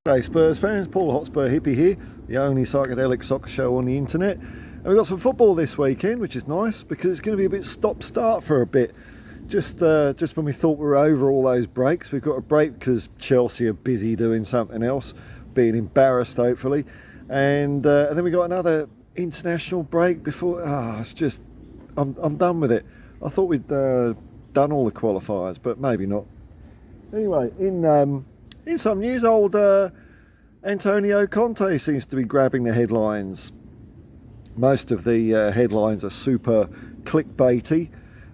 Hey Spurs fans, Paul Hotspur Hippie here, the only psychedelic soccer show on the internet. And we've got some football this weekend, which is nice because it's going to be a bit stop-start for a bit. Just when we thought we were over all those breaks, we've got a break because Chelsea are busy doing something else, being embarrassed hopefully. And then we got another international break before. It's just, I'm done with it. I thought we'd done all the qualifiers, but maybe not. Anyway, in some news, old Antonio Conte seems to be grabbing the headlines. Most of the headlines are super clickbaity,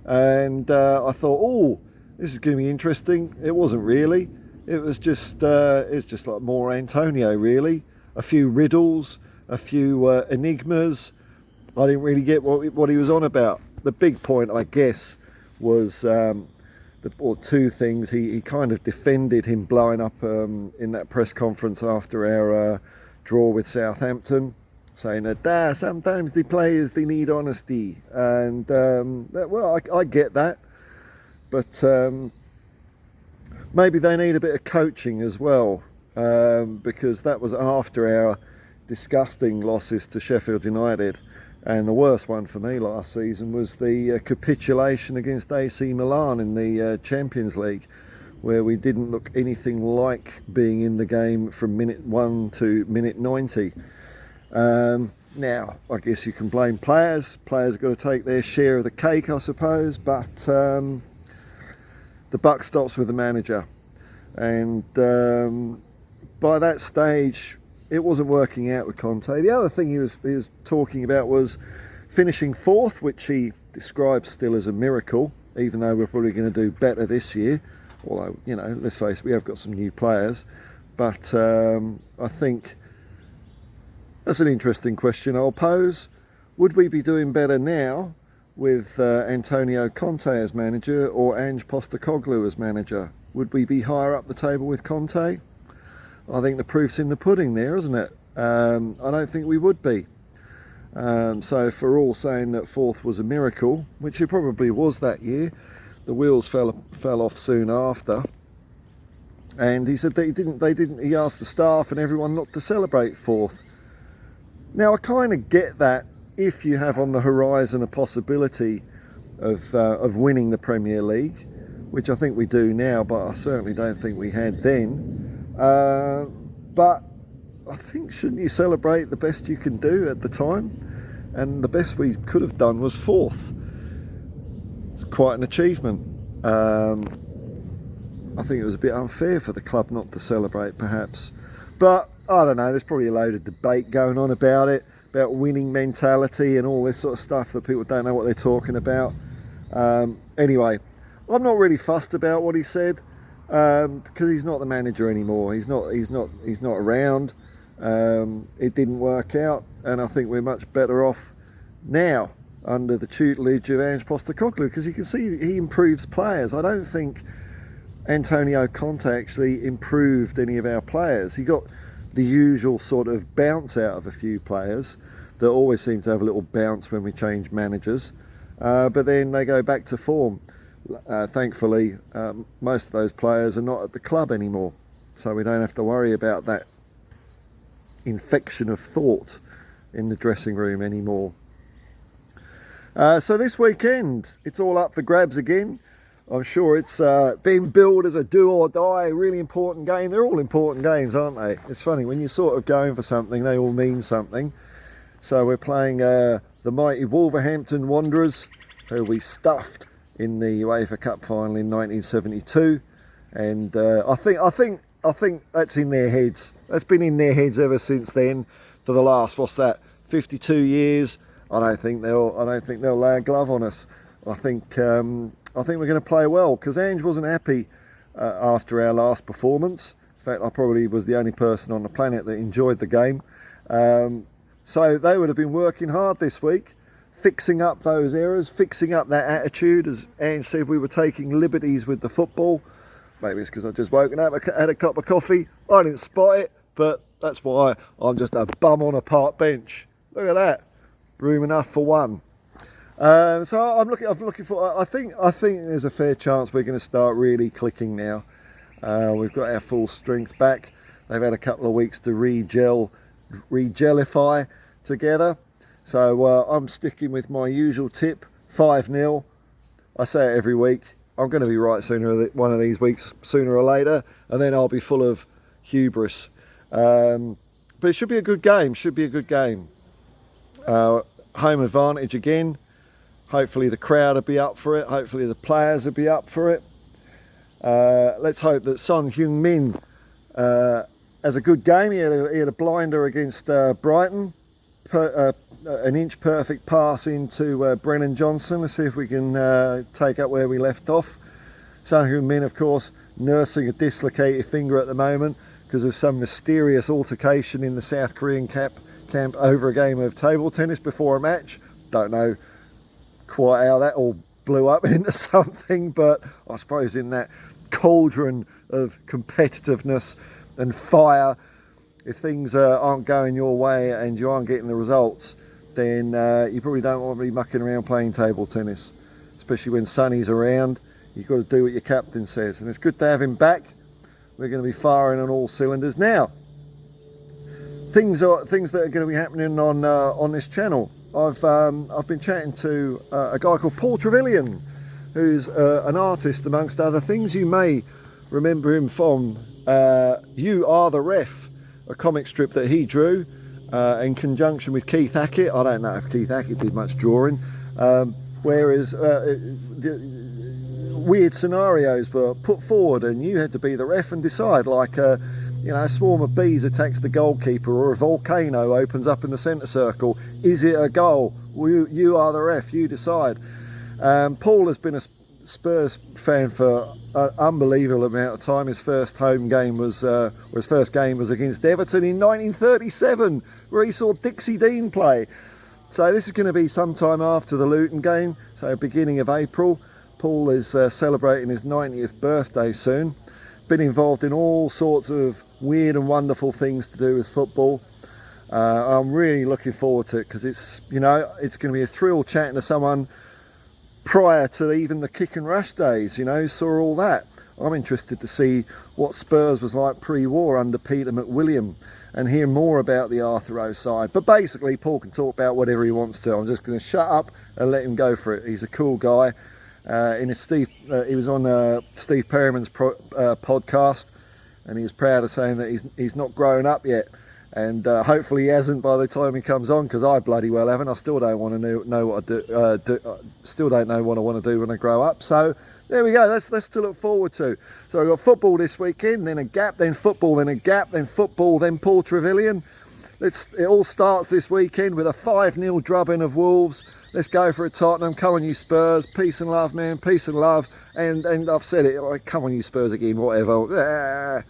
and I thought, this is going to be interesting. It wasn't really. It was just like more Antonio, really. A few riddles, a few enigmas. I didn't really get what he was on about. The big point, I guess, was two things. He kind of defended him blowing up in that press conference after our draw with Southampton, saying that sometimes the players, they need honesty, and I get that, but maybe they need a bit of coaching as well, because that was after our disgusting losses to Sheffield United. And the worst one for me last season was the capitulation against AC Milan in the Champions League, where we didn't look anything like being in the game from minute 1 to minute 90. Now, I guess you can blame players. Players have got to take their share of the cake, I suppose, but the buck stops with the manager. And by that stage, it wasn't working out with Conte. The other thing he was talking about was finishing fourth, which he describes still as a miracle, even though we're probably going to do better this year. Although, let's face it, we have got some new players. But I think that's an interesting question I'll pose. Would we be doing better now with Antonio Conte as manager or Ange Postecoglou as manager? Would we be higher up the table with Conte? I think the proof's in the pudding there, isn't it? I don't think we would be. So for all saying that fourth was a miracle, which it probably was that year, the wheels fell off soon after. And he said that he asked the staff and everyone not to celebrate fourth. Now I kind of get that if you have on the horizon a possibility of winning the Premier League, which I think we do now, but I certainly don't think we had then. But I think, shouldn't you celebrate the best you can do at the time? And the best we could have done was fourth. It's quite an achievement. I think it was a bit unfair for the club not to celebrate, perhaps. But I don't know, there's probably a load of debate going on about it, about winning mentality and all this sort of stuff that people don't know what they're talking about. Anyway, I'm not really fussed about what he said. Because he's not the manager anymore. He's not around. It didn't work out, and I think we're much better off now under the tutelage of Ange Postecoglou, because you can see he improves players. I don't think Antonio Conte actually improved any of our players. He got the usual sort of bounce out of a few players that always seem to have a little bounce when we change managers, but then they go back to form. Thankfully, most of those players are not at the club anymore, so we don't have to worry about that infection of thought in the dressing room anymore. So this weekend, it's all up for grabs again. I'm sure it's been billed as a do or die, really important game. They're all important games, aren't they? It's funny, when you're sort of going for something, they all mean something. So we're playing the mighty Wolverhampton Wanderers, who we stuffed in the UEFA Cup final in 1972, and I think that's in their heads. That's been in their heads ever since then. For the last 52 years. I don't think they'll lay a glove on us. I think we're going to play well, because Ange wasn't happy after our last performance. In fact, I probably was the only person on the planet that enjoyed the game. So they would have been working hard this week, fixing up those errors, fixing up that attitude. As Ange said, we were taking liberties with the football. Maybe it's because I've just woken up, had a cup of coffee. I didn't spot it, but that's why I'm just a bum on a park bench. Look at that, room enough for one. So I'm looking for. I think there's a fair chance we're going to start really clicking now. We've got our full strength back. They've had a couple of weeks to regelify together. So I'm sticking with my usual tip, 5-0. I say it every week. I'm going to be right one of these weeks, sooner or later, and then I'll be full of hubris. But it should be a good game. Home advantage again. Hopefully the crowd will be up for it. Hopefully the players will be up for it. Let's hope that Son Heung-min has a good game. He had a blinder against Brighton. An inch perfect pass into Brennan Johnson. Let's see if we can take up where we left off. Son Heung-min, of course, nursing a dislocated finger at the moment because of some mysterious altercation in the South Korean camp over a game of table tennis before a match. Don't know quite how that all blew up into something, but I suppose in that cauldron of competitiveness and fire, if things aren't going your way and you aren't getting the results, then you probably don't want to be mucking around playing table tennis, especially when Sonny's around. You've got to do what your captain says, and it's good to have him back. We're going to be firing on all cylinders now. Things that are going to be happening on this channel. I've been chatting to a guy called Paul Trevillion, who's an artist amongst other things. You may remember him from You Are the Ref, a comic strip that he drew in conjunction with Keith Hackett. I don't know if Keith Hackett did much drawing, whereas weird scenarios were put forward and you had to be the ref and decide, like a swarm of bees attacks the goalkeeper or a volcano opens up in the centre circle. Is it a goal? You are the ref, you decide. Paul has been a Spurs fan for an unbelievable amount of time. His first home game was his first game was against Everton in 1937, where he saw Dixie Dean play. So this is going to be sometime after the Luton game, so beginning of April. Paul is celebrating his 90th birthday soon. Been involved in all sorts of weird and wonderful things to do with football. I'm really looking forward to it because it's going to be a thrill chatting to someone prior to even the kick and rush days, saw all that. I'm interested to see what Spurs was like pre-war under Peter McWilliam and hear more about the Arthur O side. But basically, Paul can talk about whatever he wants to. I'm just going to shut up and let him go for it. He's a cool guy. He was on Steve Perriman's podcast, and he was proud of saying that he's not grown up yet. And hopefully he hasn't by the time he comes on, because I bloody well haven't. I still don't want to know what I do. Still don't know what I want to do when I grow up. So there we go. That's to look forward to. So I've got football this weekend, then a gap, then football, then a gap, then football, then Paul Trevillion. It all starts this weekend with a 5-0 drubbing of Wolves. Let's go for it, Tottenham. Come on, you Spurs. Peace and love, man. Peace and love. And I've said it. Come on, you Spurs again. Whatever.